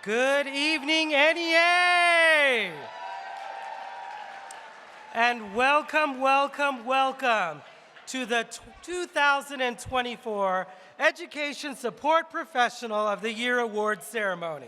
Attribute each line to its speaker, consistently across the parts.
Speaker 1: Good evening, NEA! And welcome, welcome, welcome to the 2024 Education Support Professional of the Year Award ceremony.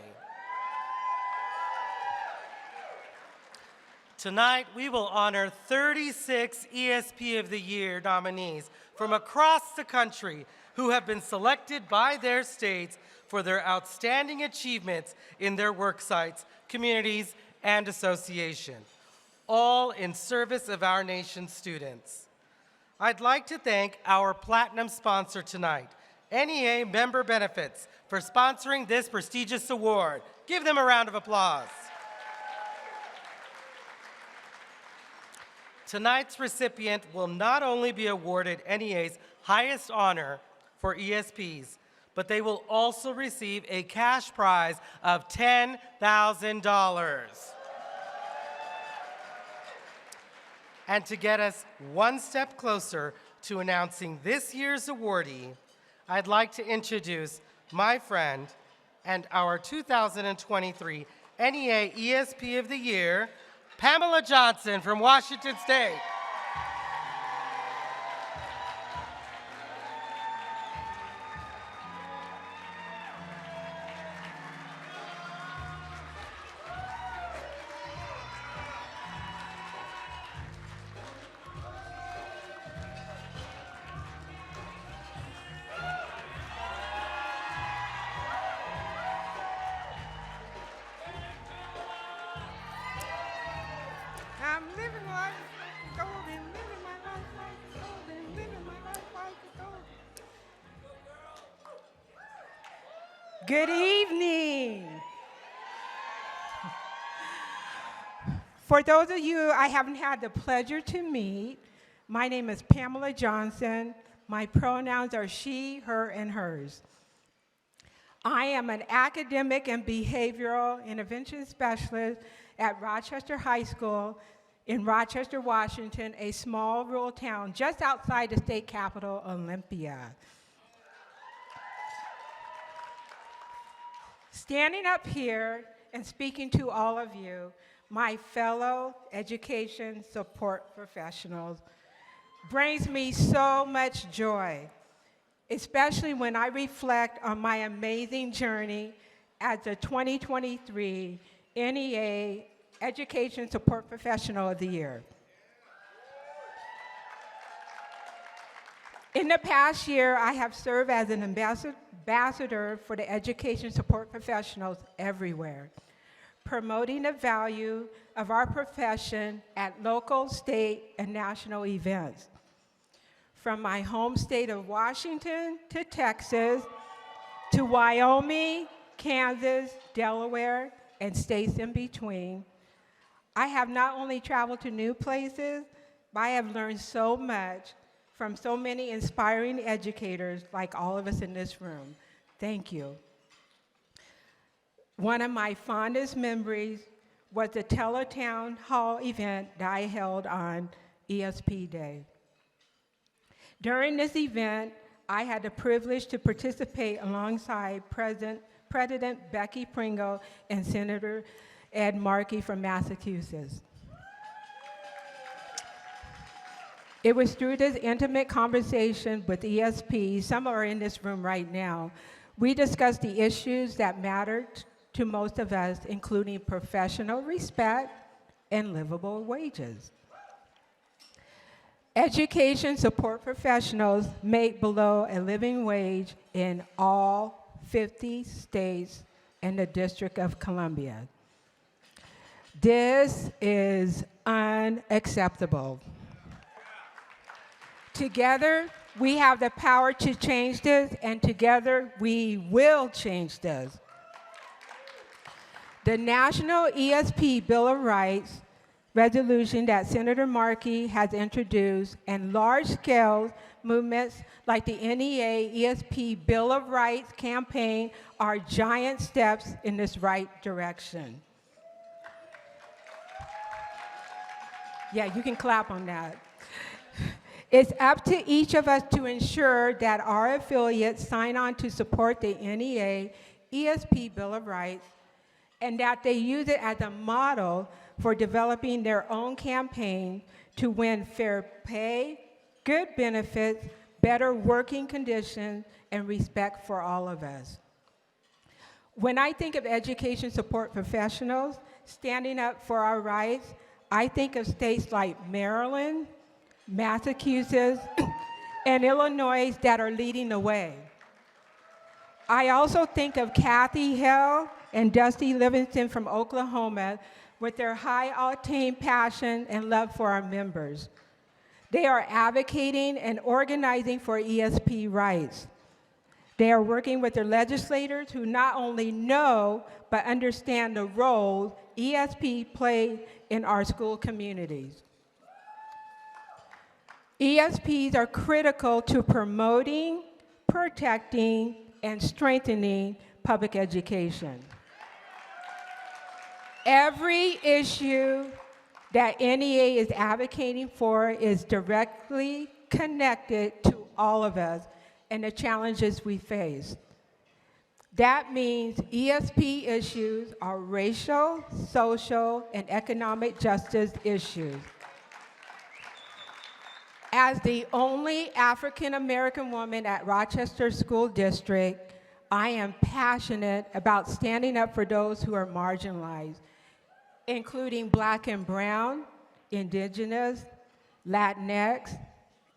Speaker 1: Tonight, we will honor 36 ESP of the Year nominees from across the country who have been selected by their states for their outstanding achievements in their work sites, communities, and association, all in service of our nation's students. I'd like to thank our platinum sponsor tonight, NEA Member Benefits, for sponsoring this prestigious award. Give them a round of applause. Tonight's recipient will not only be awarded NEA's highest honor for ESPs, but they will also receive a cash prize of $10,000. And to get us one step closer to announcing this year's awardee, I'd like to introduce my friend and our 2023 NEA ESP of the Year, Pamela Johnson from Washington State.
Speaker 2: I'm living life golden, living my life like golden, living my life like golden. Good evening. For those of you I haven't had the pleasure to meet, my name is Pamela Johnson. My pronouns are she, her, and hers. I am an academic and behavioral intervention specialist at Rochester High School in Rochester, Washington, a small rural town just outside the state capital, Olympia. Standing up here and speaking to all of you, my fellow education support professionals, brings me so much joy, especially when I reflect on my amazing journey as the 2023 NEA Education Support Professional of the Year. In the past year, I have served as an ambassador for the education support professionals everywhere, promoting the value of our profession at local, state, and national events. From my home state of Washington to Texas, to Wyoming, Kansas, Delaware, and states in between, I have not only traveled to new places, but I have learned so much from so many inspiring educators like all of us in this room. Thank you. One of my fondest memories was the Teletown Hall event that I held on ESP Day. During this event, I had the privilege to participate alongside President Becky Pringle and Senator Ed Markey from Massachusetts. It was through this intimate conversation with ESP, some are in this room right now, we discussed the issues that mattered to most of us, including professional respect and livable wages. Education support professionals make below a living wage in all 50 states and the District of Columbia. This is unacceptable. Together, we have the power to change this, and together, we will change this. The National ESP Bill of Rights resolution that Senator Markey has introduced and large-scale movements like the NEA ESP Bill of Rights campaign are giant steps in this right direction. Yeah, you can clap on that. It's up to each of us to ensure that our affiliates sign on to support the NEA ESP Bill of Rights and that they use it as a model for developing their own campaign to win fair pay, good benefits, better working conditions, and respect for all of us. When I think of education support professionals standing up for our rights, I think of states like Maryland, Massachusetts, and Illinois that are leading the way. I also think of Kathy Hill and Dusty Livingston from Oklahoma with their high-octane passion and love for our members. They are advocating and organizing for ESP rights. They are working with their legislators who not only know but understand the role ESP play in our school communities. ESPs are critical to promoting, protecting, and strengthening public education. Every issue that NEA is advocating for is directly connected to all of us and the challenges we face. That means ESP issues are racial, social, and economic justice issues. As the only African American woman at Rochester School District, I am passionate about standing up for those who are marginalized, including Black and Brown, Indigenous, Latinx,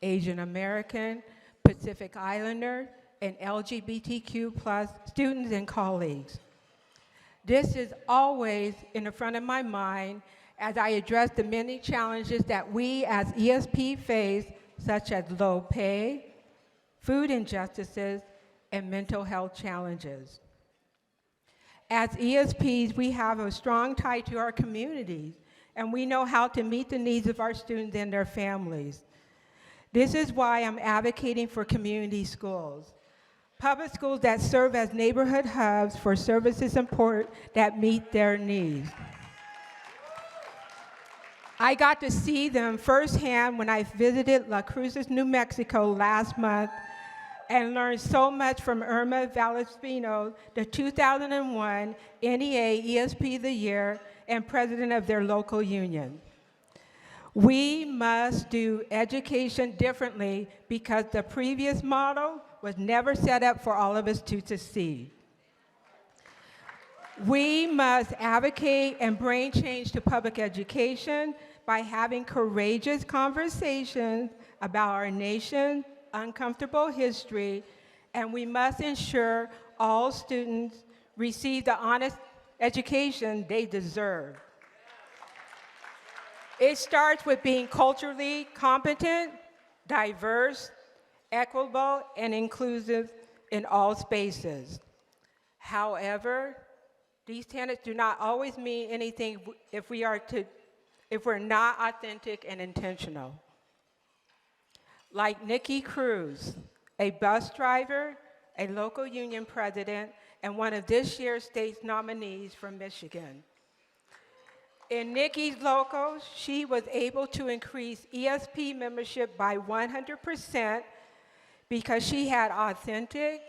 Speaker 2: Asian American, Pacific Islander, and LGBTQ+ students and colleagues. This is always in the front of my mind as I address the many challenges that we as ESP face, such as low pay, food injustices, and mental health challenges. As ESPs, we have a strong tie to our communities, and we know how to meet the needs of our students and their families. This is why I'm advocating for community schools, public schools that serve as neighborhood hubs for services and support that meet their needs. I got to see them firsthand when I visited La Cruces, New Mexico last month and learned so much from Irma Valespino, the 2001 NEA ESP of the Year and president of their local union. We must do education differently because the previous model was never set up for all of us to succeed. We must advocate and bring change to public education by having courageous conversations about our nation's uncomfortable history, and we must ensure all students receive the honest education they deserve. It starts with being culturally competent, diverse, equitable, and inclusive in all spaces. However, these tenets do not always mean anything if we're not authentic and intentional. Like Nikki Cruz, a bus driver, a local union president, and one of this year's state's nominees from Michigan. In Nikki's locals, she was able to increase ESP membership by 100% because she had authentic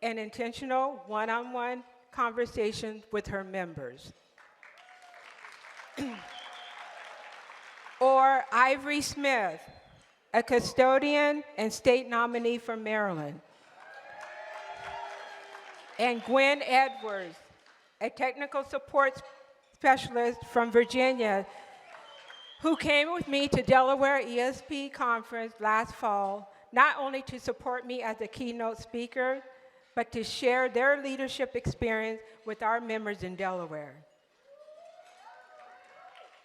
Speaker 2: and intentional one-on-one conversations with her members. Or Ivory Smith, a custodian and state nominee from Maryland. And Gwen Edwards, a technical support specialist from Virginia, who came with me to Delaware ESP conference last fall, not only to support me as a keynote speaker, but to share their leadership experience with our members in Delaware.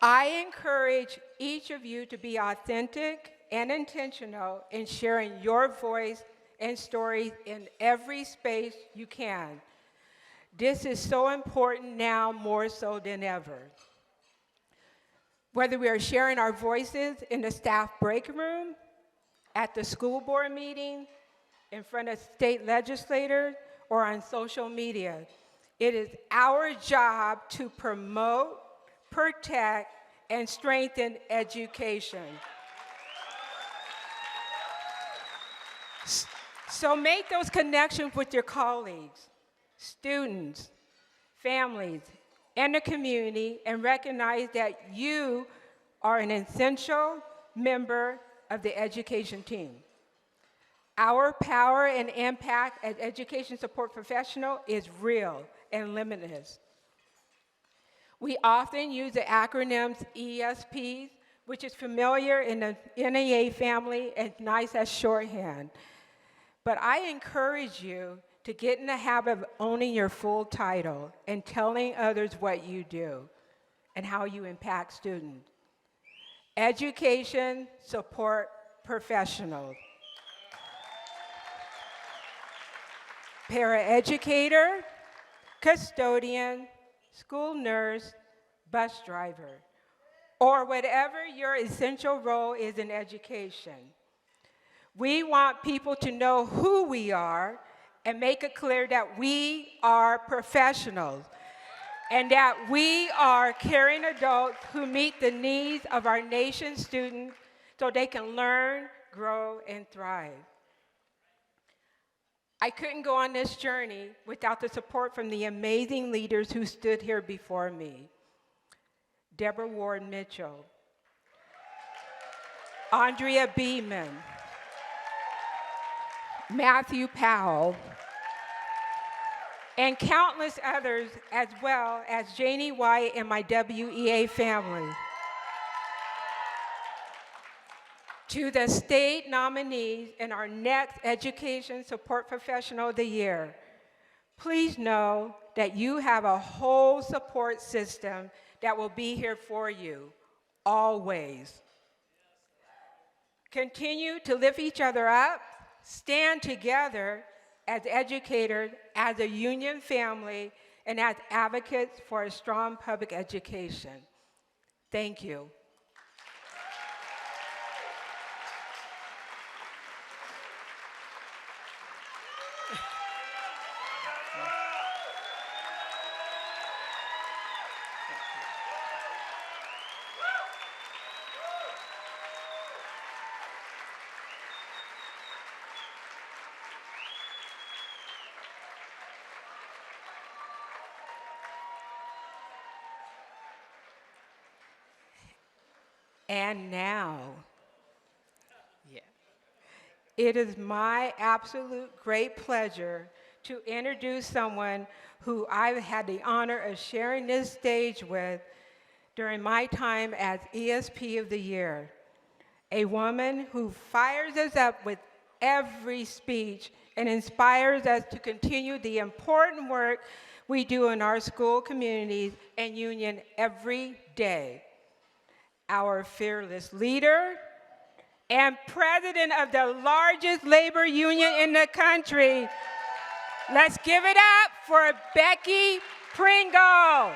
Speaker 2: I encourage each of you to be authentic and intentional in sharing your voice and stories in every space you can. This is so important now more so than ever. Whether we are sharing our voices in the staff break room, at the school board meeting, in front of state legislators, or on social media, it is our job to promote, protect, and strengthen education. So make those connections with your colleagues, students, families, and the community and recognize that you are an essential member of the education team. Our power and impact as education support professional is real and limitless. We often use the acronyms ESPs, which is familiar in the NEA family and nice as shorthand. But I encourage you to get in the habit of owning your full title and telling others what you do and how you impact students. Education support professional. Paraeducator, custodian, school nurse, bus driver, or whatever your essential role is in education. We want people to know who we are and make it clear that we are professionals and that we are caring adults who meet the needs of our nation's students so they can learn, grow, and thrive. I couldn't go on this journey without the support from the amazing leaders who stood here before me. Deborah Ward Mitchell, Andrea Beeman, Matthew Powell, and countless others, as well as Janie White and my WEA family. To the state nominees in our next Education Support Professional of the Year, please know that you have a whole support system that will be here for you, always. Continue to lift each other up, stand together as educators, as a union family, and as advocates for a strong public education. Thank you. And now, it is my absolute great pleasure to introduce someone who I've had the honor of sharing this stage with during my time as ESP of the Year. A woman who fires us up with every speech and inspires us to continue the important work we do in our school communities and union every day. Our fearless leader and president of the largest labor union in the country. Let's give it up for Becky Pringle.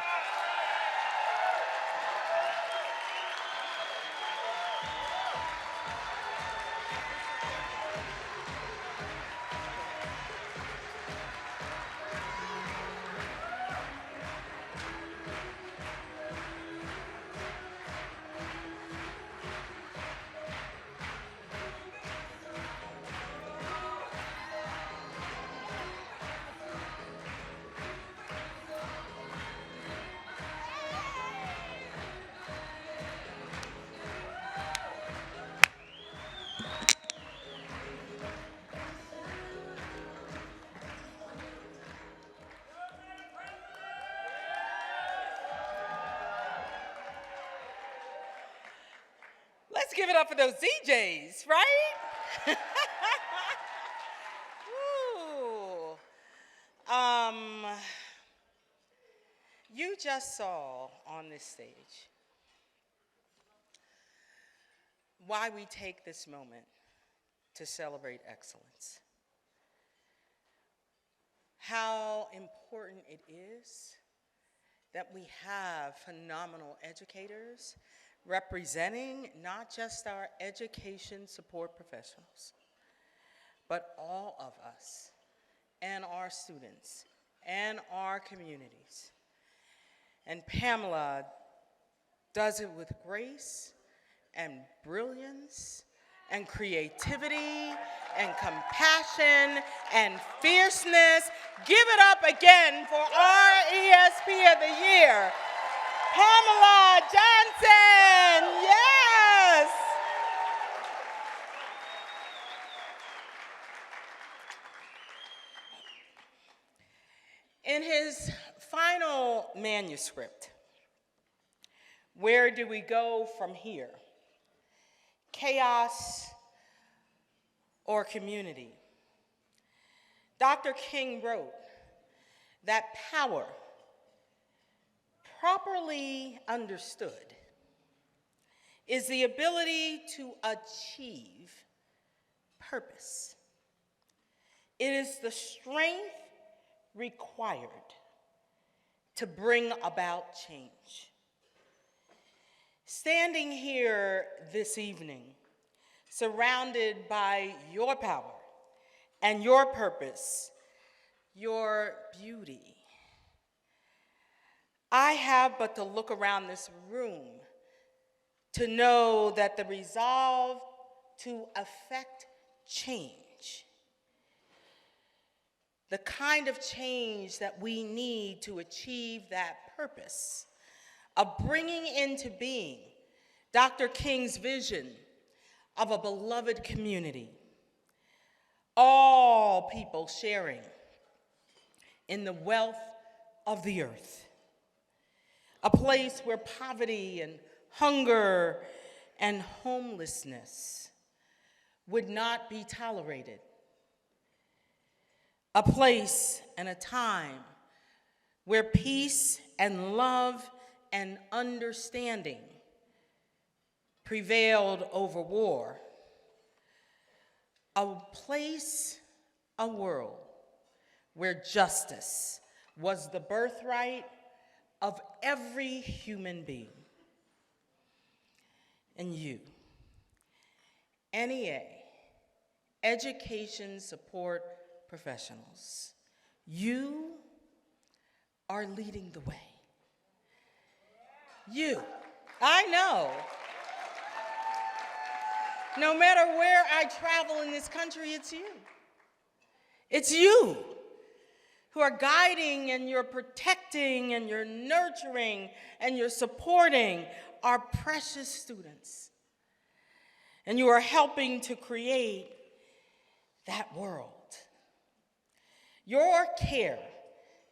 Speaker 3: Let's give it up for those DJs, right? Ooh. You just saw on this stage why we take this moment to celebrate excellence. How important it is that we have phenomenal educators representing not just our education support professionals, but all of us and our students and our communities. And Pamela does it with grace and brilliance and creativity and compassion and fierceness. Give it up again for our ESP of the Year, Pamela Johnson. Yes! In his final manuscript, Where Do We Go From Here? Chaos or Community? Dr. King wrote that power, properly understood, is the ability to achieve purpose. It is the strength required to bring about change. Standing here this evening, surrounded by your power and your purpose, your beauty, I have but to look around this room to know that the resolve to affect change, the kind of change that we need to achieve that purpose of bringing into being Dr. King's vision of a beloved community, all people sharing in the wealth of the earth, a place where poverty and hunger and homelessness would not be tolerated, a place and a time where peace and love and understanding prevailed over war, a place, a world where justice was the birthright of every human being. And you, NEA Education Support Professionals, you are leading the way. You, I know. No matter where I travel in this country, it's you. It's you who are guiding and you're protecting and you're nurturing and you're supporting our precious students. And you are helping to create that world. Your care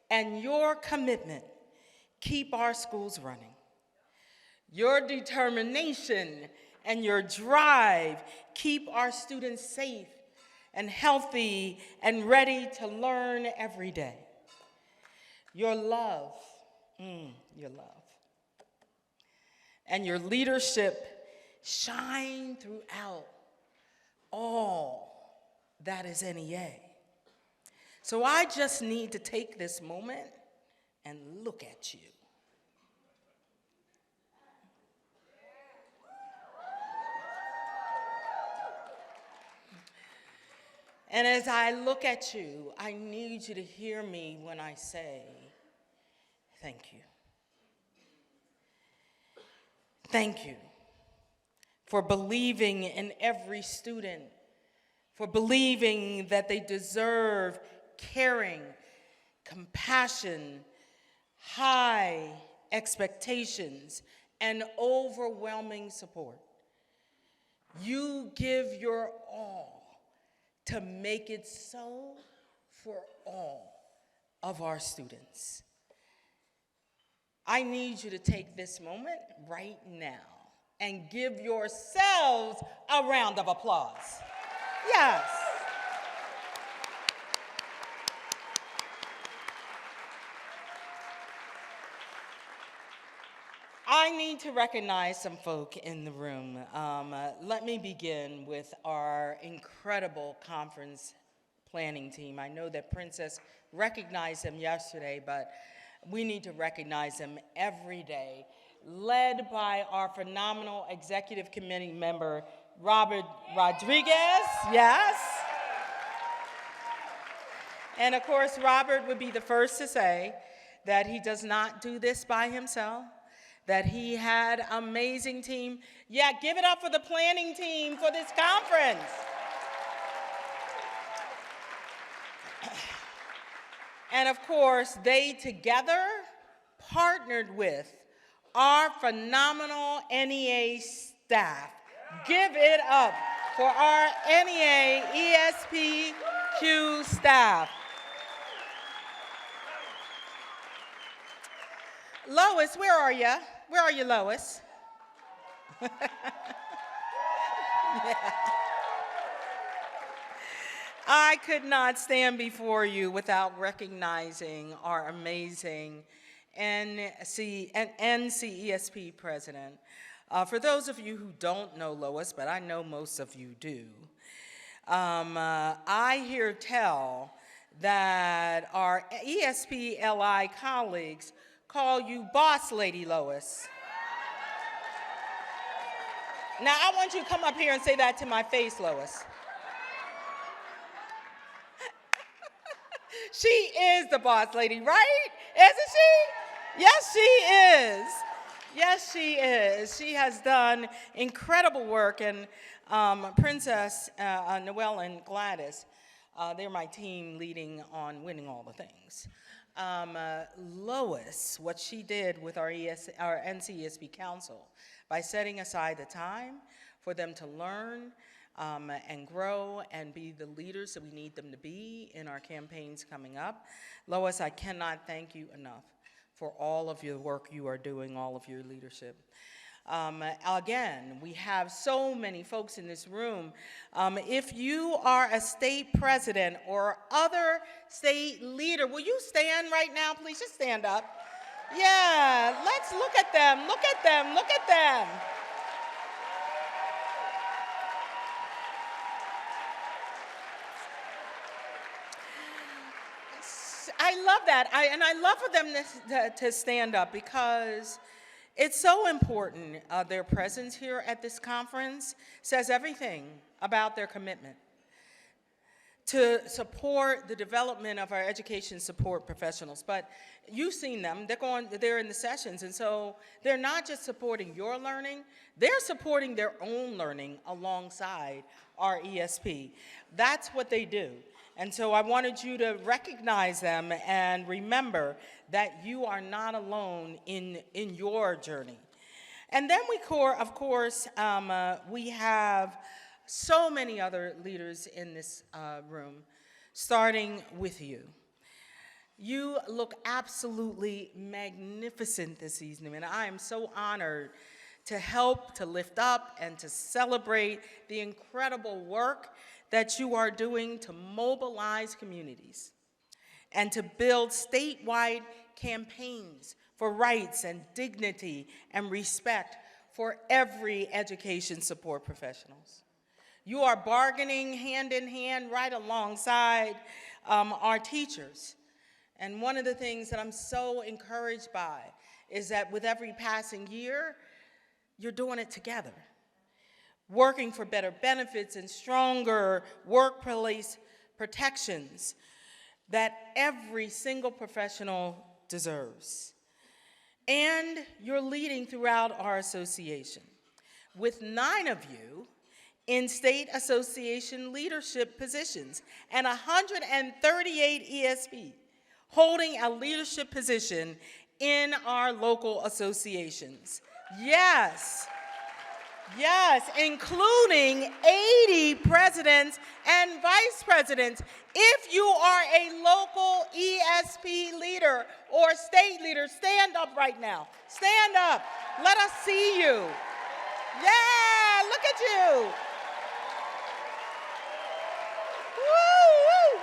Speaker 3: and your commitment keep our schools running. Your determination and your drive keep our students safe and healthy and ready to learn every day. Your love, and your leadership shine throughout all that is NEA. So I just need to take this moment and look at you. And as I look at you, I need you to hear me when I say, thank you. Thank you for believing in every student, for believing that they deserve caring, compassion, high expectations, and overwhelming support. You give your all to make it so for all of our students. I need you to take this moment right now and give yourselves a round of applause. Yes. I need to recognize some folk in the room. Let me begin with our incredible conference planning team. I know that Princess recognized them yesterday, but we need to recognize them every day, led by our phenomenal executive committee member, Robert Rodriguez, yes. And of course, Robert would be the first to say that he does not do this by himself, that he had amazing team. Yeah, give it up for the planning team for this conference. And of course, they together partnered with our phenomenal NEA staff. Give it up for our NEA ESP staff. Lois, where are you? Where are you, Lois? Yeah. I could not stand before you without recognizing our amazing NCESP president. For those of you who don't know Lois, but I know most of you do, I hear tell that our ESP LI colleagues call you Boss Lady Lois. Now, I want you to come up here and say that to my face, Lois. She is the boss lady, right? Isn't she? Yes, she is. Yes, she is. She has done incredible work, and Princess Noelle and Gladys, they're my team leading on Winning All the Things. Lois, what she did with our NCESP Council by setting aside the time for them to learn and grow and be the leaders that we need them to be in our campaigns coming up. Lois, I cannot thank you enough for all of your work you are doing, all of your leadership. Again, we have so many folks in this room. If you are a state president or other state leader, will you stand right now, please? Just stand up. Yeah, let's look at them, look at them, look at them. I love that, and I love for them to stand up because it's so important. Their presence here at this conference says everything about their commitment to support the development of our education support professionals. But you've seen them, they're in the sessions, and so they're not just supporting your learning, they're supporting their own learning alongside our ESP. That's what they do. And so I wanted you to recognize them and remember that you are not alone in your journey. And then of course, we have so many other leaders in this room, starting with you. You look absolutely magnificent this evening, and I am so honored to help to lift up and to celebrate the incredible work that you are doing to mobilize communities and to build statewide campaigns for rights and dignity and respect for every education support professionals. You are bargaining hand in hand right alongside our teachers. And one of the things that I'm so encouraged by is that with every passing year, you're doing it together, working for better benefits and stronger workplace protections that every single professional deserves. And you're leading throughout our association, with 9 of you in state association leadership positions and 138 ESP holding a leadership position in our local associations. Yes. Yes, including 80 presidents and vice presidents. If you are a local ESP leader or state leader, stand up right now. Stand up. Let us see you. Yeah, look at you. Woo, woo.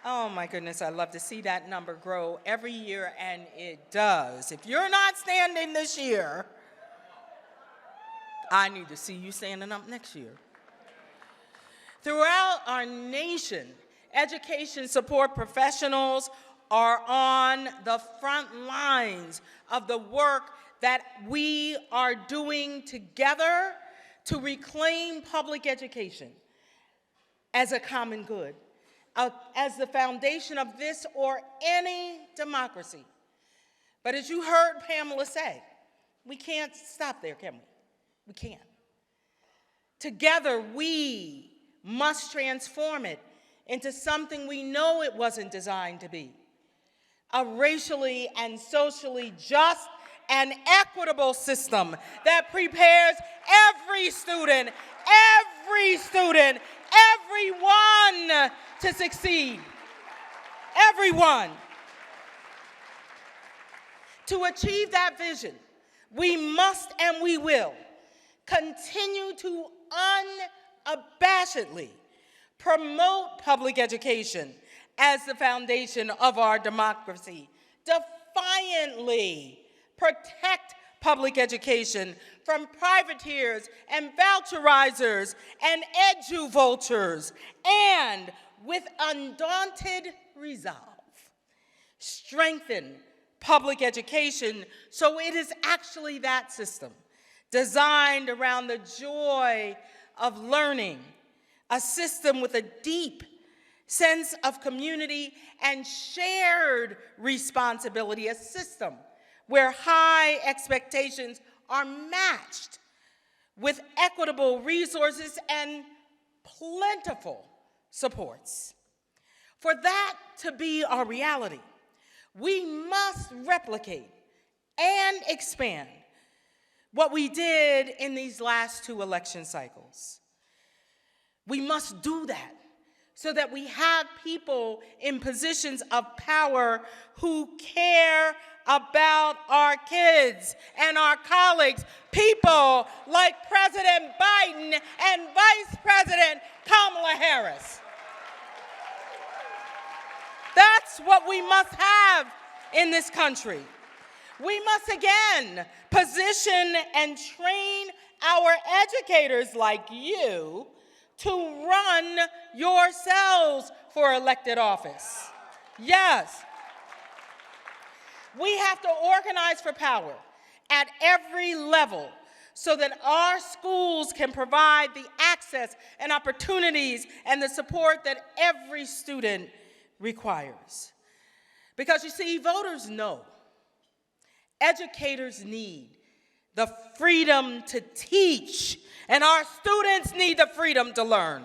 Speaker 3: Oh my goodness, I love to see that number grow every year, and it does. If you're not standing this year, I need to see you standing up next year. Throughout our nation, education support professionals are on the front lines of the work that we are doing together to reclaim public education as a common good. as the foundation of this or any democracy. But as you heard Pamela say, we can't stop there, can we? We can't. Together, we must transform it into something we know it wasn't designed to be: a racially and socially just and equitable system that prepares every student, everyone to succeed. Everyone. To achieve that vision, we must and we will continue to unabashedly promote public education as the foundation of our democracy, defiantly protect public education from privateers and voucherizers and eduvultures, and with undaunted resolve, strengthen public education so it is actually that system designed around the joy of learning, a system with a deep sense of community and shared responsibility, a system where high expectations are matched with equitable resources and plentiful supports. For that to be our reality, we must replicate and expand what we did in these last 2 election cycles. We must do that so that we have people in positions of power who care about our kids and our colleagues, people like President Biden and Vice President Kamala Harris. That's what we must have in this country. We must again position and train our educators like you to run yourselves for elected office. Yes. We have to organize for power at every level so that our schools can provide the access and opportunities and the support that every student requires. Because you see, voters know, educators need the freedom to teach, and our students need the freedom to learn.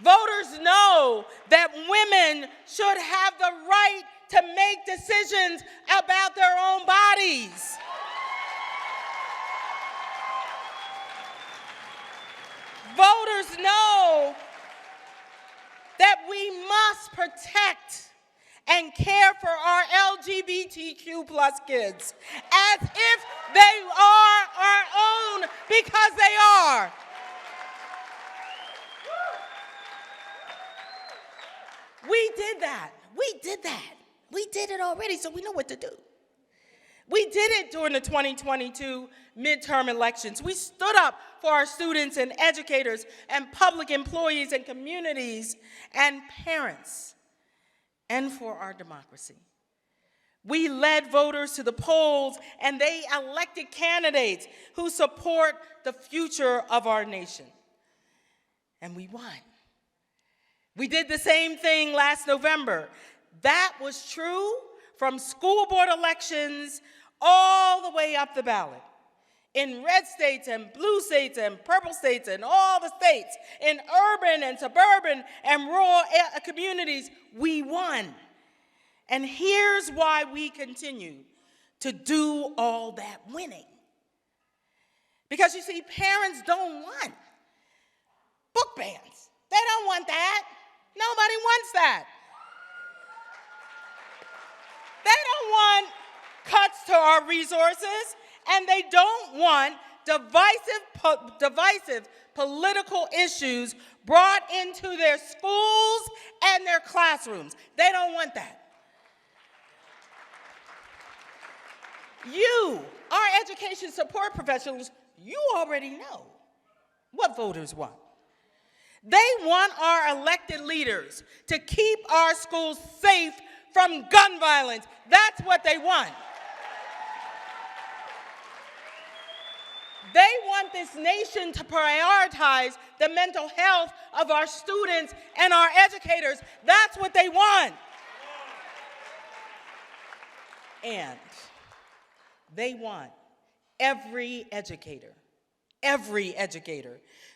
Speaker 3: Voters know that women should have the right to make decisions about their own bodies. Voters know that we must protect and care for our LGBTQ plus kids as if they are our own, because they are. We did that. We did it already, so we know what to do. We did it during the 2022 midterm elections. We stood up for our students and educators and public employees and communities and parents, and for our democracy. We led voters to the polls, and they elected candidates who support the future of our nation. And we won. We did the same thing last November. That was true from school board elections all the way up the ballot. In red states and blue states and purple states and all the states, in urban and suburban and rural communities, we won. And here's why we continue to do all that winning. Because you see, parents don't want book bans. They don't want that. Nobody wants that. They don't want cuts to our resources, and they don't want divisive political issues brought into their schools and their classrooms. They don't want that. You, our education support professionals, you already know what voters want. They want our elected leaders to keep our schools safe from gun violence. That's what they want. They want this nation to prioritize the mental health of our students and our educators. That's what they want. And they want every educator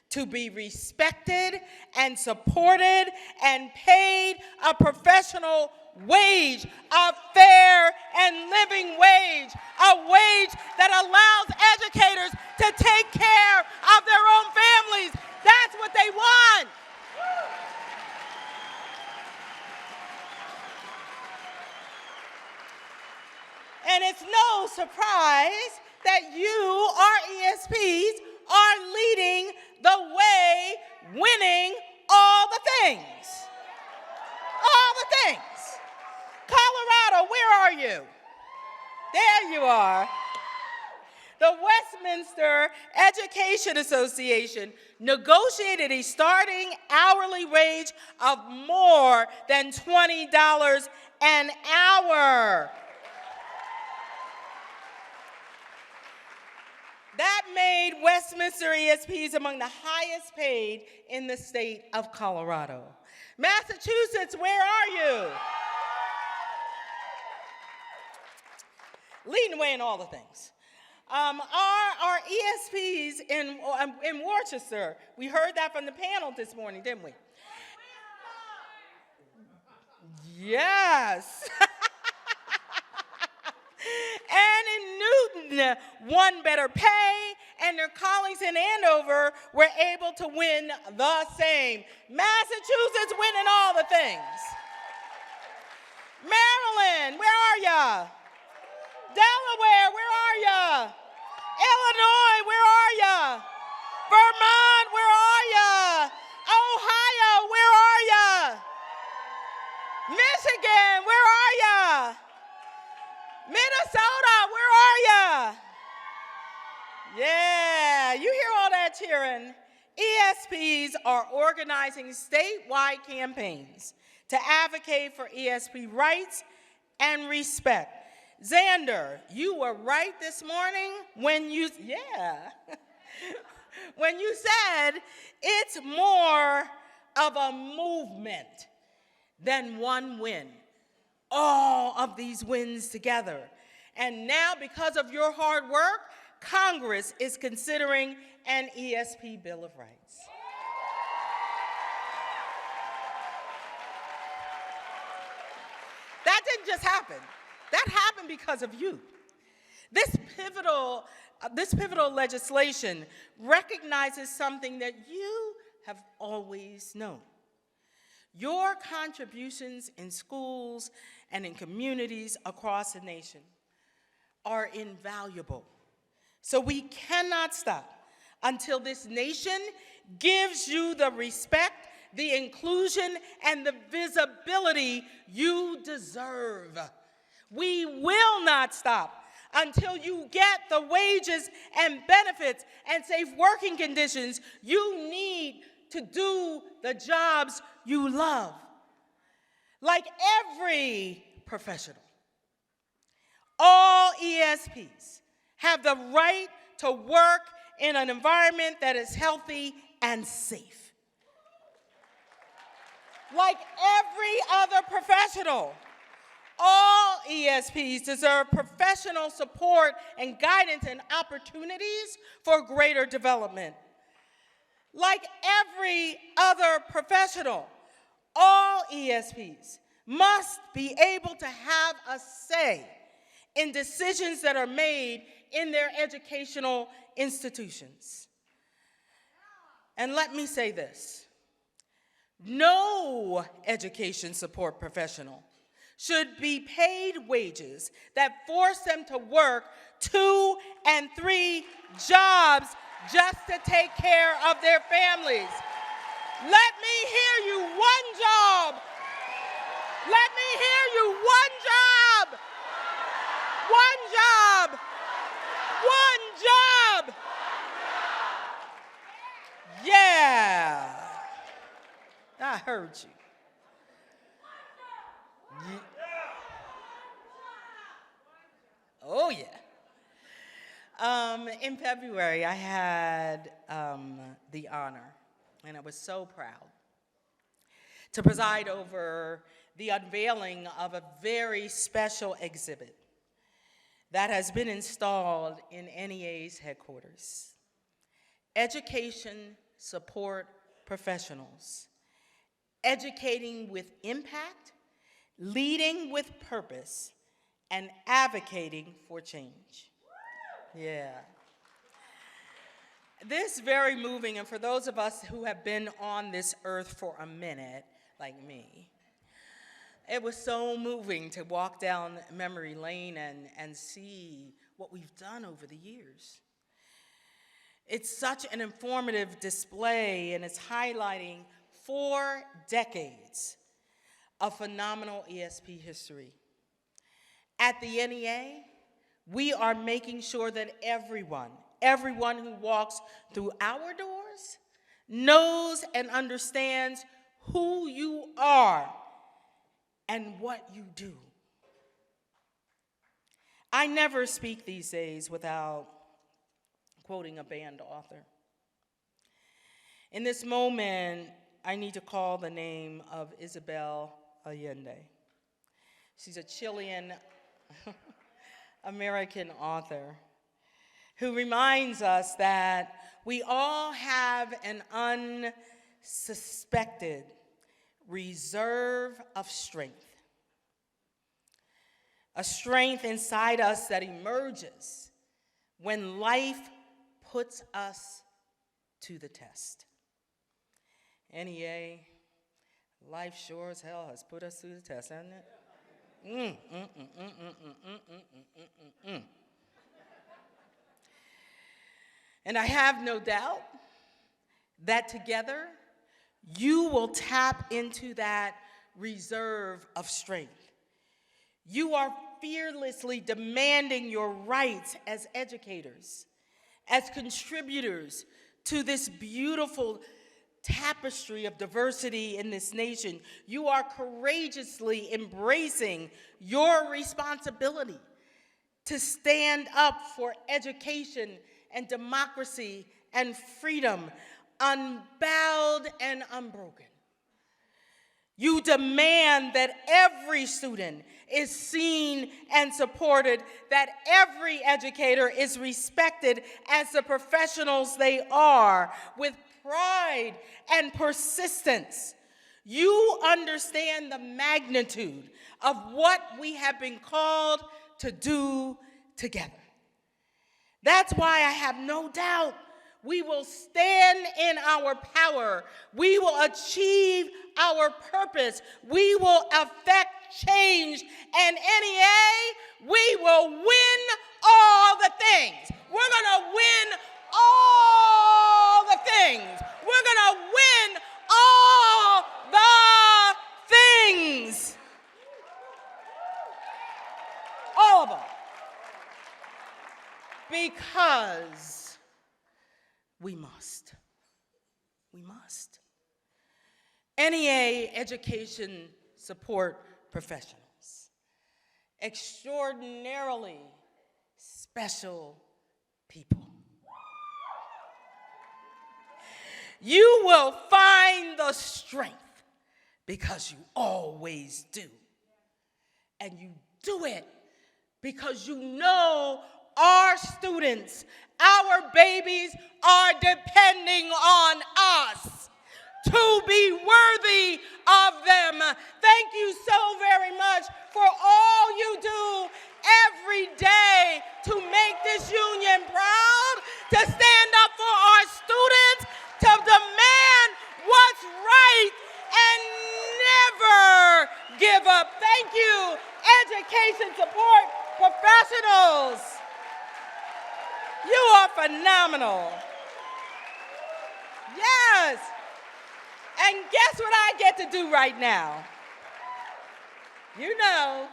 Speaker 3: to be respected and supported and paid a professional wage, a fair and living wage, a wage that allows educators to take care of their own families. That's what they want. And it's no surprise that you, our ESPs, are leading the way, winning all the things. All the things. Colorado, where are you? There you are. The Westminster Education Association negotiated a starting hourly wage of more than $20 an hour. That made Westminster ESPs among the highest paid in the state of Colorado. Massachusetts, where are you? Leading the way in all the things. Our ESPs in Worcester, we heard that from the panel this morning, didn't we? Yes. And in Newton, won better pay, and their colleagues in Andover were able to win the same. Massachusetts winning all the things. Maryland, where are ya? Delaware, where are ya? Illinois, where are ya? Vermont, where are ya? Ohio, where are ya? Michigan, where are ya? Minnesota, where are ya? Yeah, you hear all that cheering. ESPs are organizing statewide campaigns to advocate for ESP rights and respect. Xander, you were right this morning when you, when you said it's more of a movement than one win. All of these wins together. And now, because of your hard work, Congress is considering an ESP Bill of Rights. That didn't just happen. That happened because of you. This pivotal legislation recognizes something that you have always known. Your contributions in schools and in communities across the nation are invaluable. So we cannot stop until this nation gives you the respect, the inclusion, and the visibility you deserve. We will not stop until you get the wages and benefits and safe working conditions you need to do the jobs you love. Like every professional, all ESPs have the right to work in an environment that is healthy and safe. Like every other professional, all ESPs deserve professional support and guidance and opportunities for greater development. Like every other professional, all ESPs must be able to have a say in decisions that are made in their educational institutions. And let me say this: no education support professional should be paid wages that force them to work 2 and 3 jobs just to take care of their families. Let me hear you, one job. Let me hear you, one job. One job. One job. Yeah. I heard you. Oh, yeah. In February, I had the honor, and I was so proud, to preside over the unveiling of a very special exhibit that has been installed in NEA's headquarters. Education Support Professionals, educating with impact, leading with purpose, and advocating for change. Yeah. This very moving, and for those of us who have been on this earth for a minute, like me, it was so moving to walk down memory lane and see what we've done over the years. It's such an informative display, and it's highlighting 4 decades of phenomenal ESP history. At the NEA, we are making sure that everyone who walks through our doors knows and understands who you are and what you do. I never speak these days without quoting a banned author. In this moment, I need to call the name of Isabel Allende. She's a Chilean American author who reminds us that we all have an unsuspected reserve of strength, a strength inside us that emerges when life puts us to the test. NEA, life sure as hell has put us through the test, hasn't it? And I have no doubt that together you will tap into that reserve of strength. You are fearlessly demanding your rights as educators, as contributors to this beautiful tapestry of diversity in this nation. You are courageously embracing your responsibility to stand up for education and democracy and freedom, unbowed and unbroken. You demand that every student is seen and supported, that every educator is respected as the professionals they are, with pride and persistence. You understand the magnitude of what we have been called to do together. That's why I have no doubt we will stand in our power. We will achieve our purpose. We will affect change. And NEA, we will win all the things. We're going to win all the things. We're going to win all the things. All of them. Because we must. We must. NEA Education Support Professionals. Extraordinarily special people. You will find the strength because you always do. And you do it because you know our students, our babies are depending on us to be worthy of them. Thank you so very much for all you do every day to make this union proud, to stand up for our students, to demand what's right, and never give up. Thank you, Education Support Professionals. You are phenomenal. Yes. And guess what I get to do right now? You know,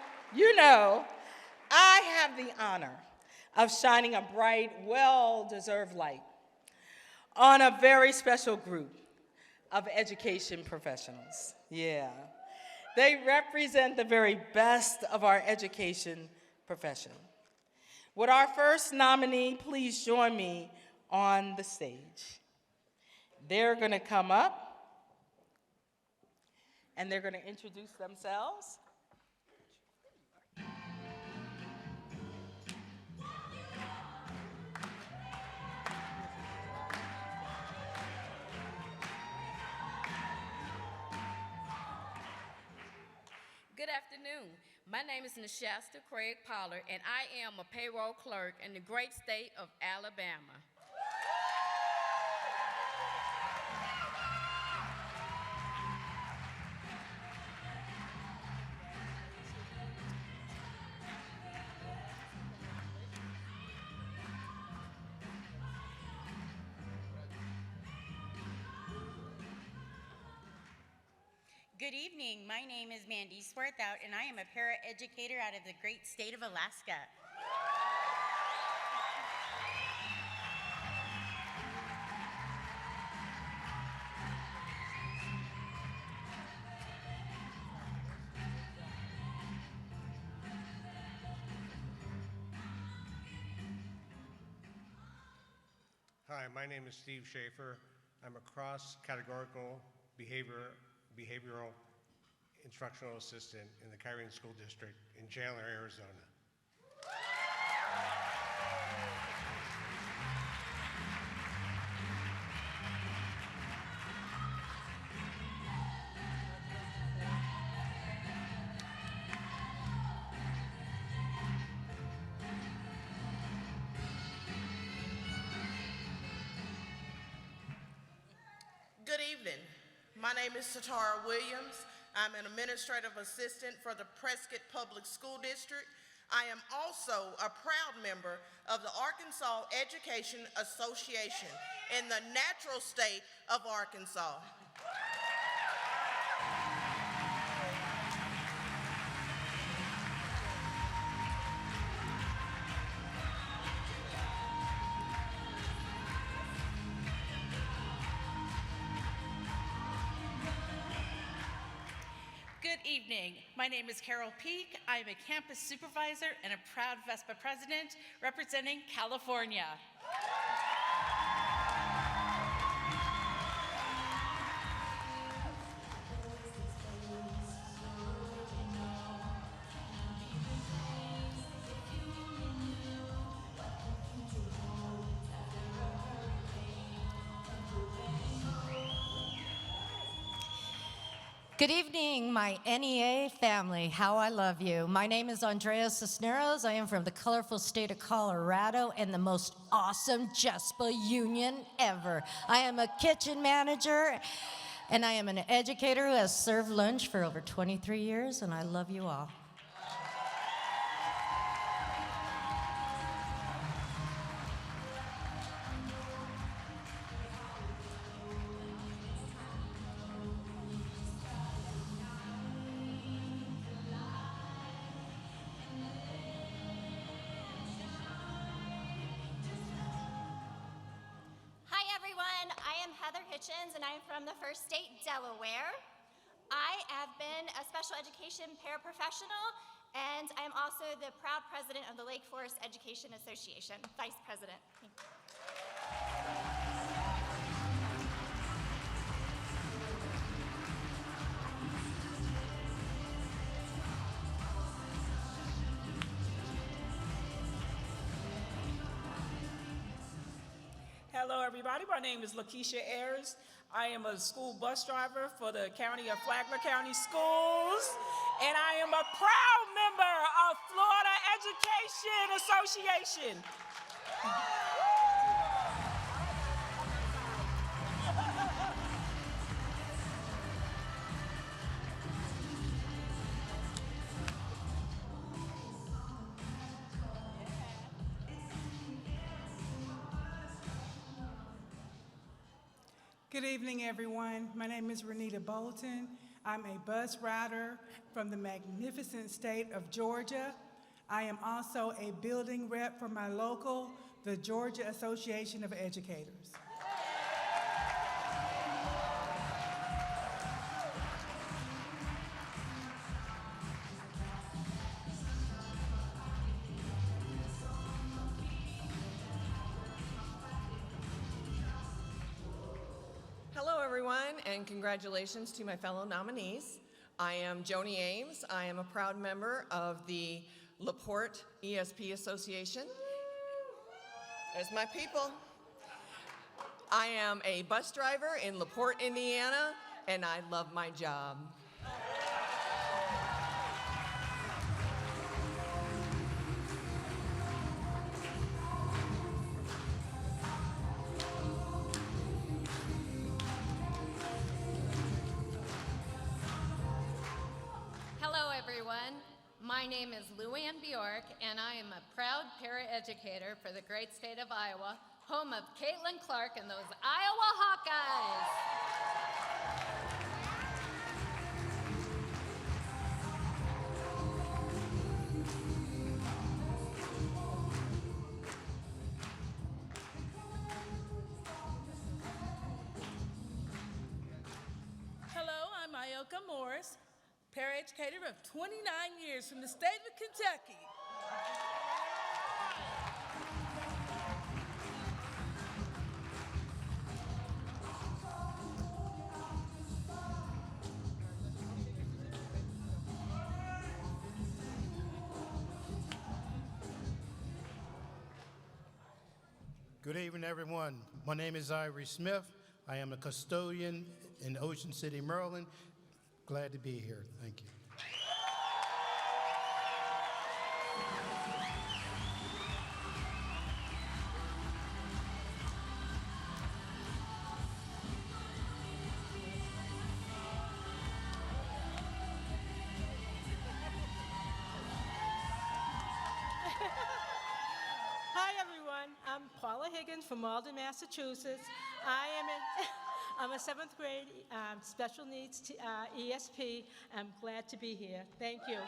Speaker 3: I have the honor of shining a bright, well-deserved light on a very special group of education professionals. Yeah. They represent the very best of our education profession. Would our first nominee please join me on the stage? They're going to come up and they're going to introduce themselves.
Speaker 4: Good afternoon. My name is Nashasta Craig Pollard, and I am a payroll clerk in the great state of Alabama.
Speaker 5: Good evening. My name is Mandy Swarthout, and I am a paraeducator out of the great state of Alaska.
Speaker 6: Hi, my name is Steve Schaefer. I'm a cross-categorical behavioral instructional assistant in the Kyrene School District in Chandler, Arizona.
Speaker 7: Good evening. My name is Satara Williams. I'm an administrative assistant for the Prescott Public School District. I am also a proud member of the Arkansas Education Association in the natural state of Arkansas.
Speaker 5: Good evening. My name is Carol Peak. I am a campus supervisor and a proud VESPA president representing California.
Speaker 8: Good evening, my NEA family. How I love you. My name is Andrea Cisneros. I am from the colorful state of Colorado and the most awesome JESPA union ever. I am a kitchen manager and I am an educator who has served lunch for over 23 years, and I love you all.
Speaker 9: Hi everyone, I am Heather Hitchens and I'm from the First State, Delaware. I have been a special education paraprofessional and I'm also the proud president of the Lake Forest Education Association, vice president. Thank you.
Speaker 10: Hello, everybody. My name is Lakeisha Ayers. I am a school bus driver for the County of Flagler County Schools, and I am a proud member of Florida Education Association.
Speaker 11: Good evening, everyone. My name is Renita Bolton. I'm a bus rider from the magnificent state of Georgia. I am also a building rep for my local, the Georgia Association of Educators.
Speaker 12: everyone, and congratulations to my fellow nominees. I am Joni Ames. I am a proud member of the LaPorte ESP Association. There's my people. I am a bus driver in LaPorte, Indiana, and I love my job.
Speaker 4: Hello, everyone. My name is Luann Bjork, and I am a proud paraeducator for the great state of Iowa, home of Caitlin Clark and those Iowa Hawkeyes.
Speaker 13: Hello, I'm Ioka Morris, paraeducator of 29 years from the state of Kentucky.
Speaker 14: Good evening, everyone. My name is Ivory Smith. I am a custodian in Ocean City, Maryland. Glad to be here. Thank you.
Speaker 15: Hi, everyone. I'm Paula Higgins from Malden, Massachusetts. I'm a seventh grade special needs ESP. I'm glad to be here. Thank you.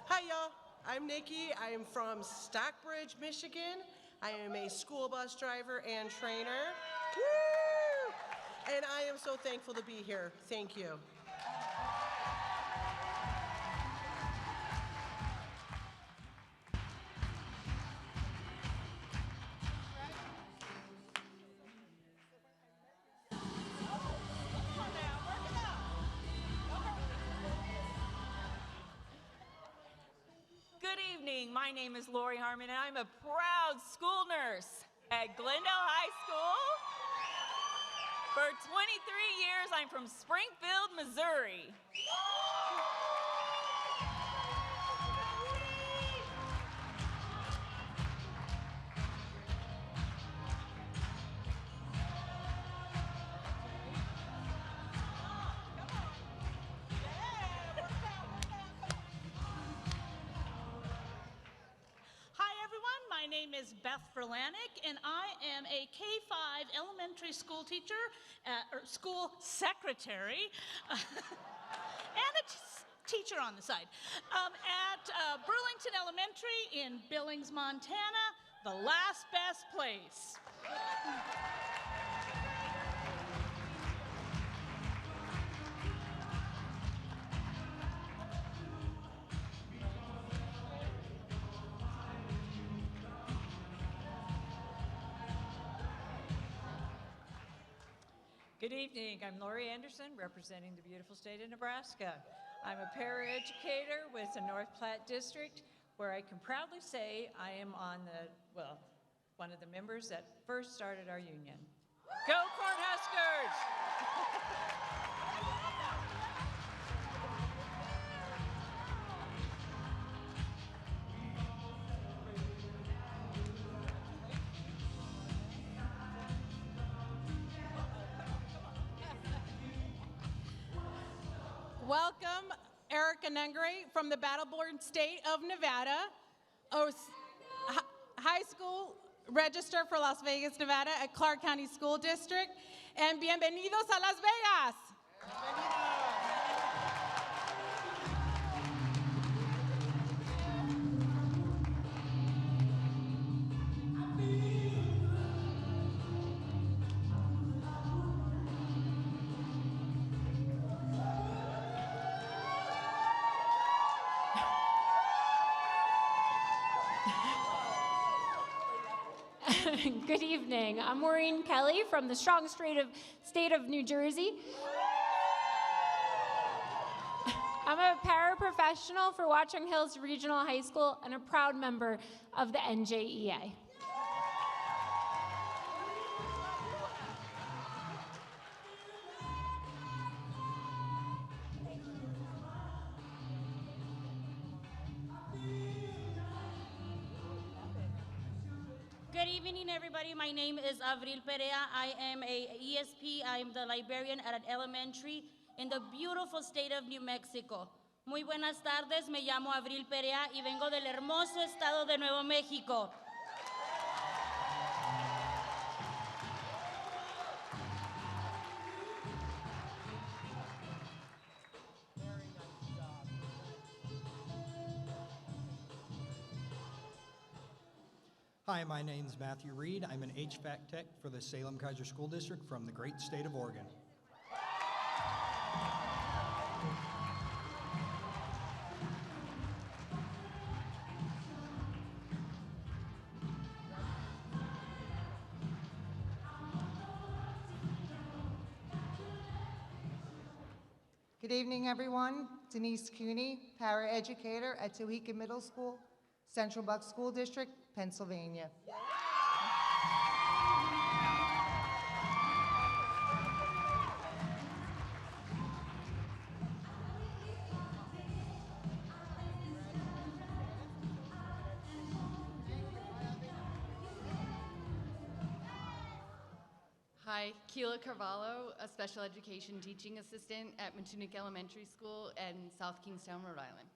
Speaker 16: Hi, y'all. I'm Nikki. I am from Stockbridge, Michigan. I am a school bus driver and trainer. Woo! And I am so thankful to be here. Thank you.
Speaker 17: Good evening. My name is Lori Harmon, and I'm a proud school nurse at Glendale High School. For 23 years, I'm from Springfield, Missouri.
Speaker 5: Hi, everyone. My name is Beth Verlanik, and I am a K-5 elementary school teacher, or school secretary, and a teacher on the side, at Burlington Elementary in Billings, Montana, the last best place.
Speaker 17: Good evening. I'm Lori Anderson, representing the beautiful state of Nebraska. I'm a paraeducator with the North Platte District, where I can proudly say I am on one of the members that first started our union. Go Cornhuskers!
Speaker 15: Welcome, Erica Nengary from the Battleborn State of Nevada, High School Register for Las Vegas, Nevada at Clark County School District, and bienvenidos a Las Vegas.
Speaker 18: Good evening. I'm Maureen Kelly from the strong state of New Jersey. I'm a paraprofessional for Watchung Hills Regional High School and a proud member of the NJEA.
Speaker 19: Good evening, everybody. My name is Avril Perea. I am a ESP. I am the librarian at an elementary in the beautiful state of New Mexico. Muy buenas tardes. Me llamo Avril Perea y vengo del hermoso estado de Nuevo México.
Speaker 20: Hi, my name is Matthew Reed. I'm an HVAC tech for the Salem-Keizer School District from the great state of Oregon.
Speaker 21: Good evening, everyone. Denise Cooney, paraeducator at Towhegan Middle School, Central Bucks School District, Pennsylvania.
Speaker 22: Hi, Keela Carvalho, a special education teaching assistant at Matunic Elementary School in South Kingstown, Rhode Island.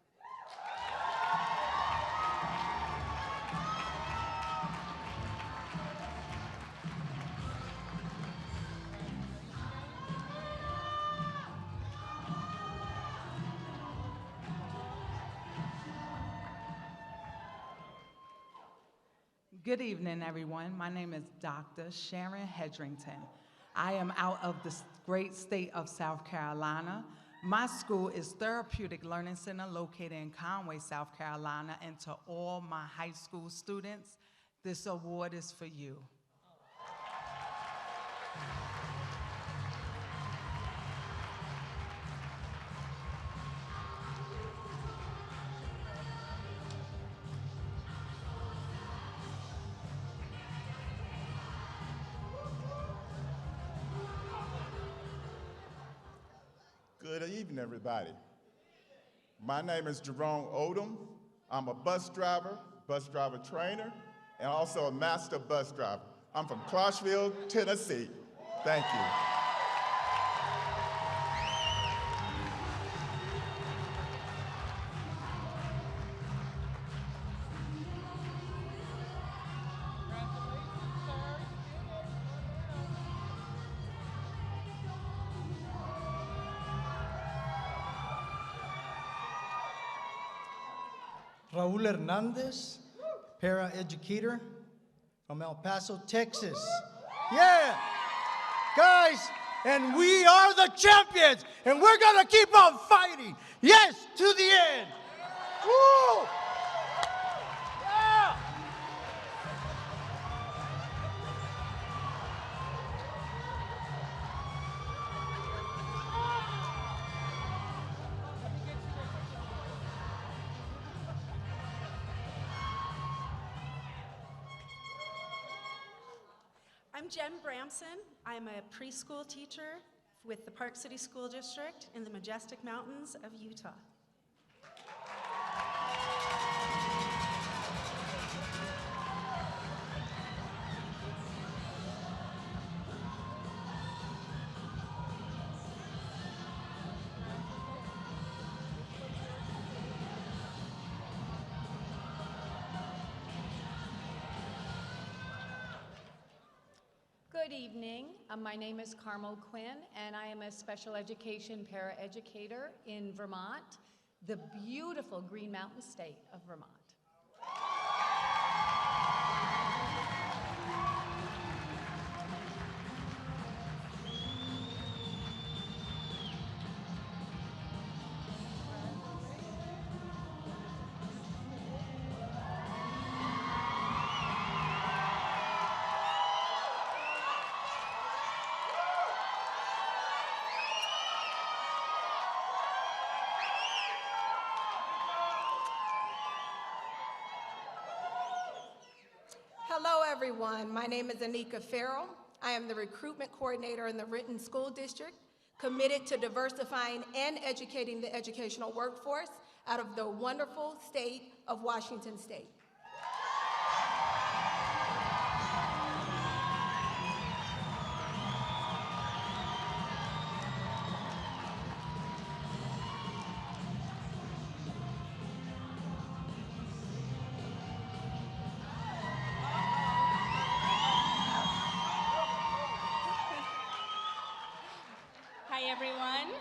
Speaker 23: Good evening, everyone. My name is Dr. Sharon Hedrington. I am out of the great state of South Carolina. My school is Therapeutic Learning Center located in Conway, South Carolina, and to all my high school students, this award is for you.
Speaker 24: Good evening, everybody. My name is Jerome Odom. I'm a bus driver trainer, and also a master bus driver. I'm from Clarksville, Tennessee. Thank you.
Speaker 25: Raul Hernandez, paraeducator from El Paso, Texas. Yeah, guys, and we are the champions, and we're gonna keep on fighting. Yes, to the end. Woo! Yeah!
Speaker 26: I'm Jen Bramson. I'm a preschool teacher with the Park City School District in the Majestic Mountains of Utah.
Speaker 27: Good evening. My name is Carmel Quinn, and I am a special education paraeducator in Vermont, the beautiful Green Mountain state of Vermont.
Speaker 1: everyone. My name is Anika Farrell. I am the recruitment coordinator in the Renton School District, committed to diversifying and educating the educational workforce out of the wonderful state of Washington State.
Speaker 2: Hi, everyone.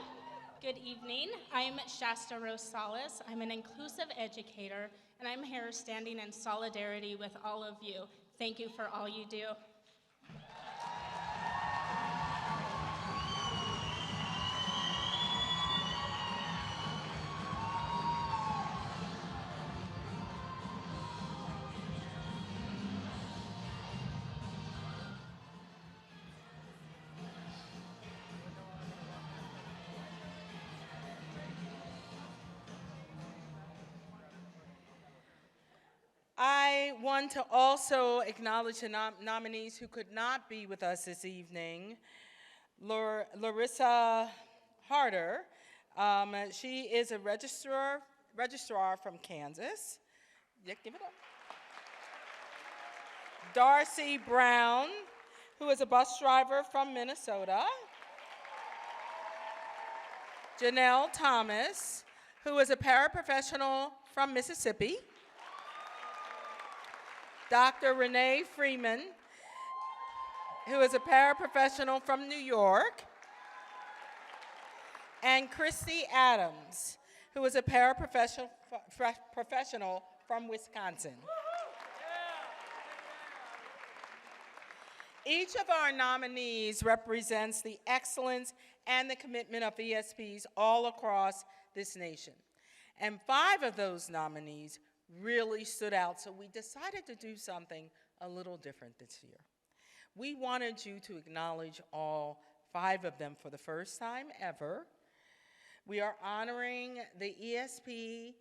Speaker 2: Good evening. I'm Shasta Rosales. I'm an inclusive educator, and I'm here standing in solidarity with all of you. Thank you for all you do.
Speaker 3: I want to also acknowledge the nominees who could not be with us this evening. Larissa Harder, she is a registrar from Kansas. Yeah, give it up. Darcy Brown, who is a bus driver from Minnesota. Janelle Thomas, who is a paraprofessional from Mississippi. Dr. Renee Freeman, who is a paraprofessional from New York. And Christy Adams, who is a paraprofessional from Wisconsin. Each of our nominees represents the excellence and the commitment of ESPs all across this nation. And 5 of those nominees really stood out, so we decided to do something a little different this year. We wanted you to acknowledge all 5 of them for the first time ever. We are honoring the ESP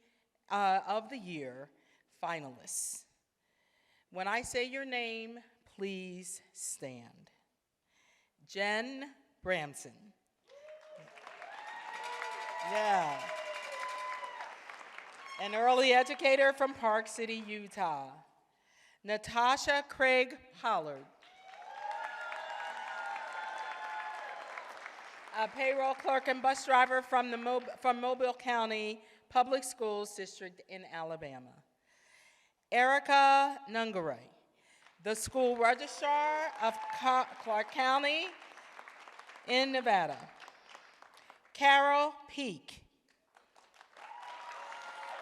Speaker 3: of the Year finalists. When I say your name, please stand. Jen Bramson. Yeah. An early educator from Park City, Utah. Natasha Craig Hollard. A payroll clerk and bus driver from Mobile County Public Schools District in Alabama. Erica Nungaray, the school registrar of Clark County in Nevada. Carol Peak,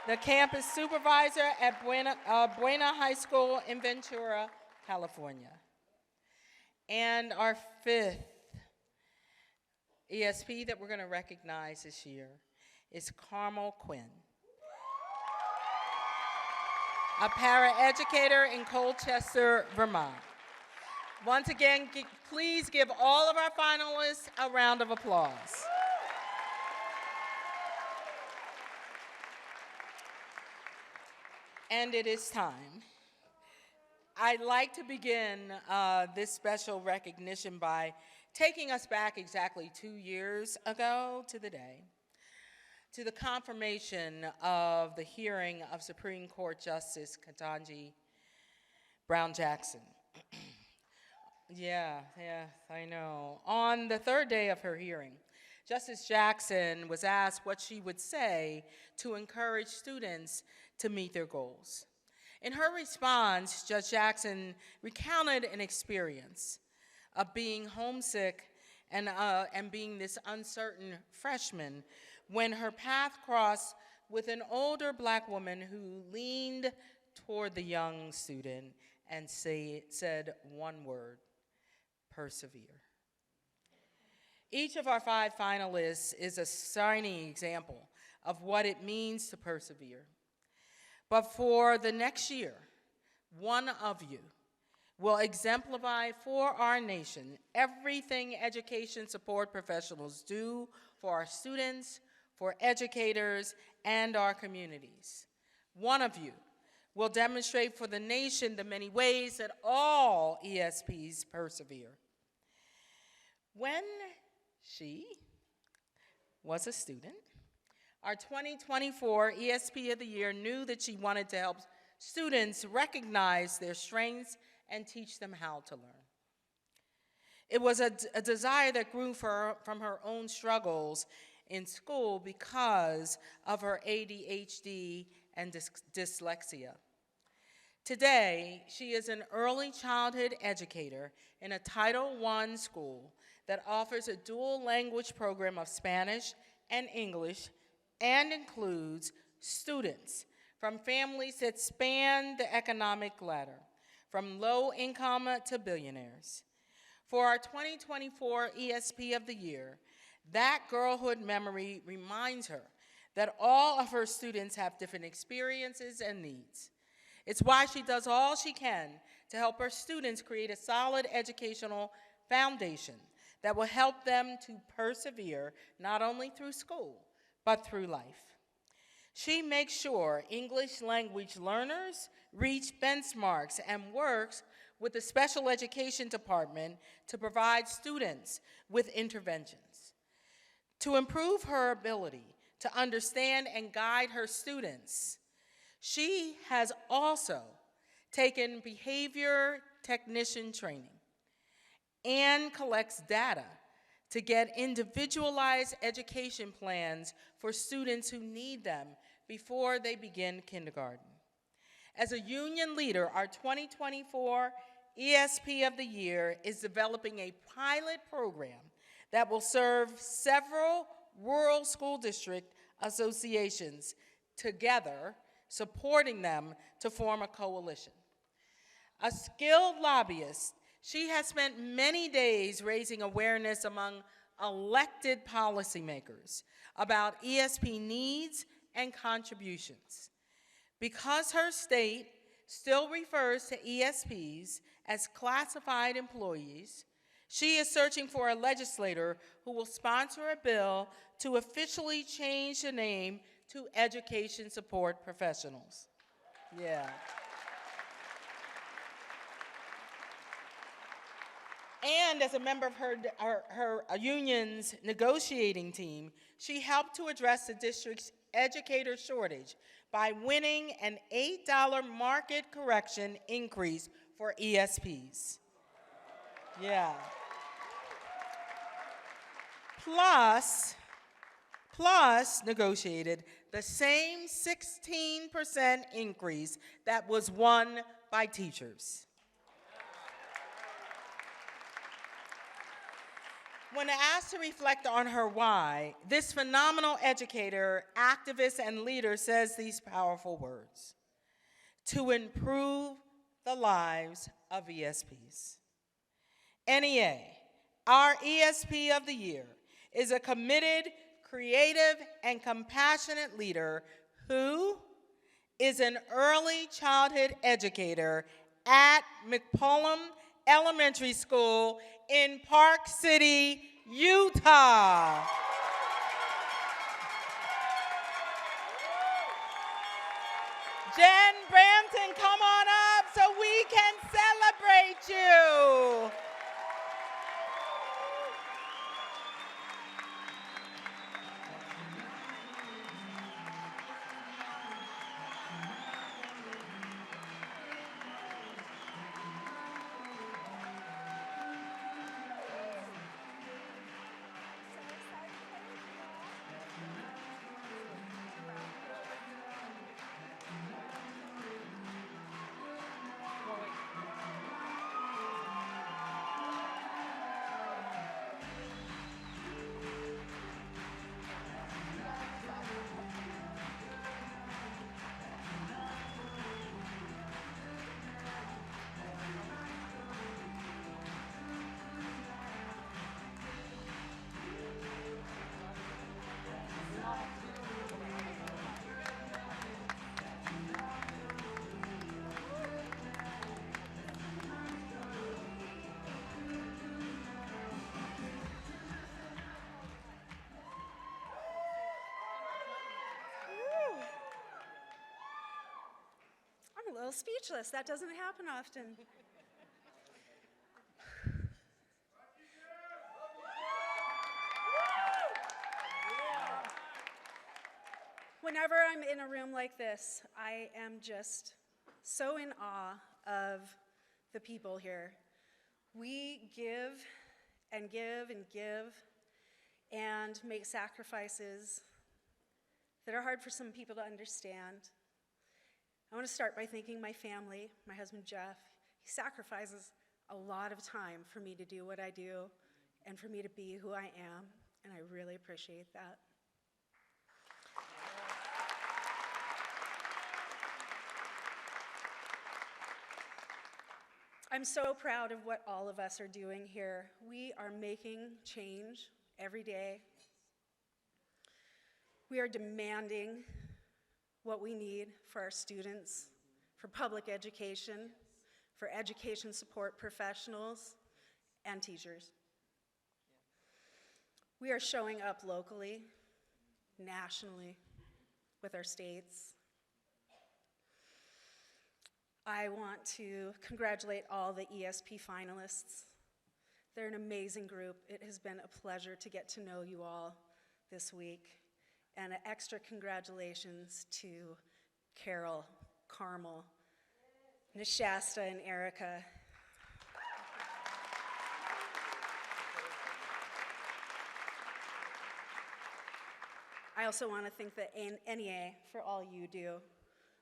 Speaker 3: the campus supervisor at Buena High School in Ventura, California. And our 5th ESP that we're going to recognize this year is Carmel Quinn, a paraeducator in Colchester, Vermont. Once again, please give all of our finalists a round of applause. And it is time. I'd like to begin this special recognition by taking us back exactly 2 years ago to the day, to the confirmation of the hearing of Supreme Court Justice Ketanji Brown Jackson. Yeah, I know. On the 3rd day of her hearing, Justice Jackson was asked what she would say to encourage students to meet their goals. In her response, Judge Jackson recounted an experience of being homesick and being this uncertain freshman when her path crossed with an older Black woman who leaned toward the young student and said one word: persevere. Each of our 5 finalists is a shining example of what it means to persevere. But for the next year, one of you will exemplify for our nation everything education support professionals do for our students, for educators, and our communities. One of you will demonstrate for the nation the many ways that all ESPs persevere. When she was a student, our 2024 ESP of the Year knew that she wanted to help students recognize their strengths and teach them how to learn. It was a desire that grew from her own struggles in school because of her ADHD and dyslexia. Today, she is an early childhood educator in a Title I school that offers a dual language program of Spanish and English and includes students from families that span the economic ladder, from low income to billionaires. For our 2024 ESP of the Year, that girlhood memory reminds her that all of her students have different experiences and needs. It's why she does all she can to help her students create a solid educational foundation that will help them to persevere not only through school, but through life. She makes sure English language learners reach benchmarks and works with the special education department to provide students with interventions. To improve her ability to understand and guide her students, she has also taken behavior technician training and collects data to get individualized education plans for students who need them before they begin kindergarten. As a union leader, our 2024 ESP of the Year is developing a pilot program that will serve several rural school district associations together, supporting them to form a coalition. A skilled lobbyist, she has spent many days raising awareness among elected policymakers about ESP needs and contributions. Because her state still refers to ESPs as classified employees, she is searching for a legislator who will sponsor a bill to officially change the name to Education Support Professionals. Yeah. And as a member of her union's negotiating team, she helped to address the district's educator shortage by winning an $8 market correction increase for ESPs. Yeah. Plus negotiated the same 16% increase that was won by teachers. When asked to reflect on her why, this phenomenal educator, activist, and leader says these powerful words: to improve the lives of ESPs. NEA, our ESP of the Year, is a committed, creative, and compassionate leader who is an early childhood educator at McPullum Elementary School in Park City, Utah. Jen Bramson, come on up so we can celebrate you.
Speaker 26: little speechless. That doesn't happen often. Whenever I'm in a room like this, I am just so in awe of the people here. We give and give and give and make sacrifices that are hard for some people to understand. I want to start by thanking my family, my husband Jeff. He sacrifices a lot of time for me to do what I do and for me to be who I am, and I really appreciate that. I'm so proud of what all of us are doing here. We are making change every day. We are demanding what we need for our students, for public education, for education support professionals, and teachers. We are showing up locally, nationally, with our states. I want to congratulate all the ESP finalists. They're an amazing group. It has been a pleasure to get to know you all this week. And an extra congratulations to Carol, Carmel, Nishasta, and Erica. I also want to thank the NEA for all you do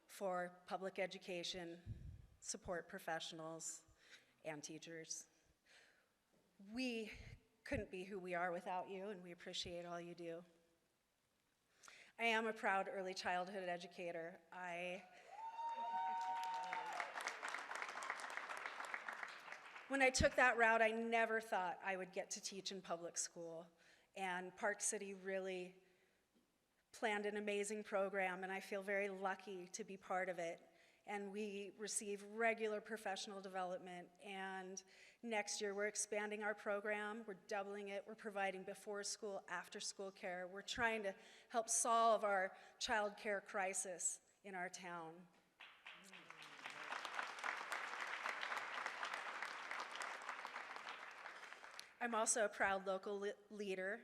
Speaker 26: for public education, support professionals, and teachers. We couldn't be who we are without you, and we appreciate all you do. I am a proud early childhood educator. When I took that route, I never thought I would get to teach in public school, and Park City really planned an amazing program, and I feel very lucky to be part of it. And we receive regular professional development, and next year we're expanding our program, we're doubling it, we're providing before school, after school care. We're trying to help solve our child care crisis in our town. I'm also a proud local leader.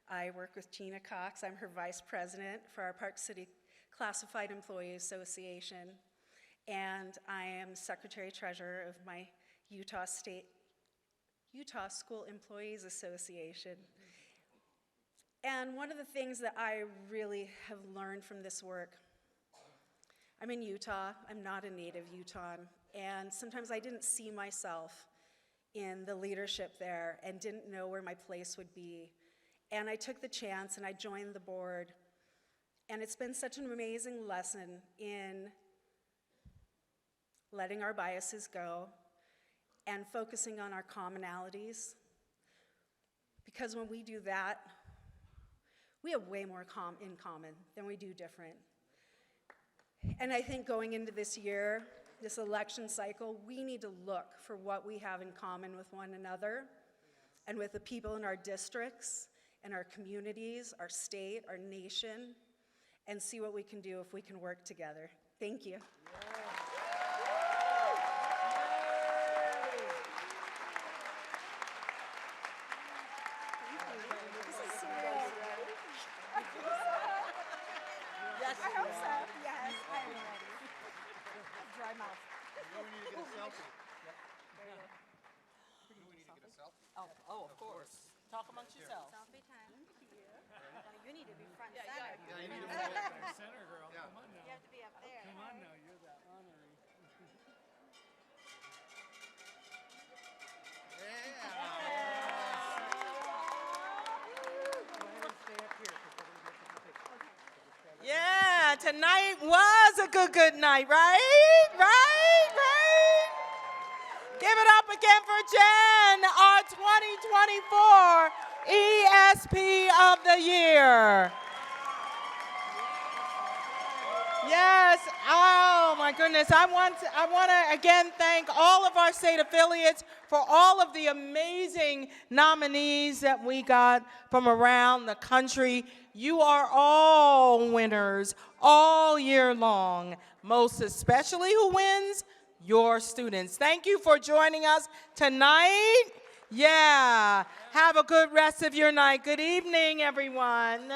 Speaker 26: I work with Gina Cox. I'm her vice president for our Park City Classified Employee Association, and I am secretary-treasurer of my Utah School Employees Association. And one of the things that I really have learned from this work, I'm in Utah, I'm not a native Utahn, and sometimes I didn't see myself in the leadership there and didn't know where my place would be. And I took the chance and I joined the board, and it's been such an amazing lesson in letting our biases go and focusing on our commonalities. Because when we do that, we have way more in common than we do different. And I think going into this year, this election cycle, we need to look for what we have in common with one another and with the people in our districts and our communities, our state, our nation, and see what we can do if we can work together. Thank you.
Speaker 6: Yes, I hope so. Yes, I am ready. Dry mouth.
Speaker 7: We need to get a selfie.
Speaker 6: There you go.
Speaker 7: We need to get a selfie.
Speaker 3: Oh, of course. Talk amongst yourselves.
Speaker 6: Selfie time. You need to be front center.
Speaker 7: Yeah, you need to be
Speaker 6: center, girl.
Speaker 7: Yeah.
Speaker 6: Come on now. You have to be up there.
Speaker 7: Come on now, you're that honorary.
Speaker 3: Yeah, tonight was a good night, right? Right? Give it up again for Jen, our 2024 ESP of the Year. Yes. Oh my goodness. I want to again thank all of our state affiliates for all of the amazing nominees that we got from around the country. You are all winners all year long. Most especially who wins? Your students. Thank you for joining us tonight. Yeah. Have a good rest of your night. Good evening, everyone.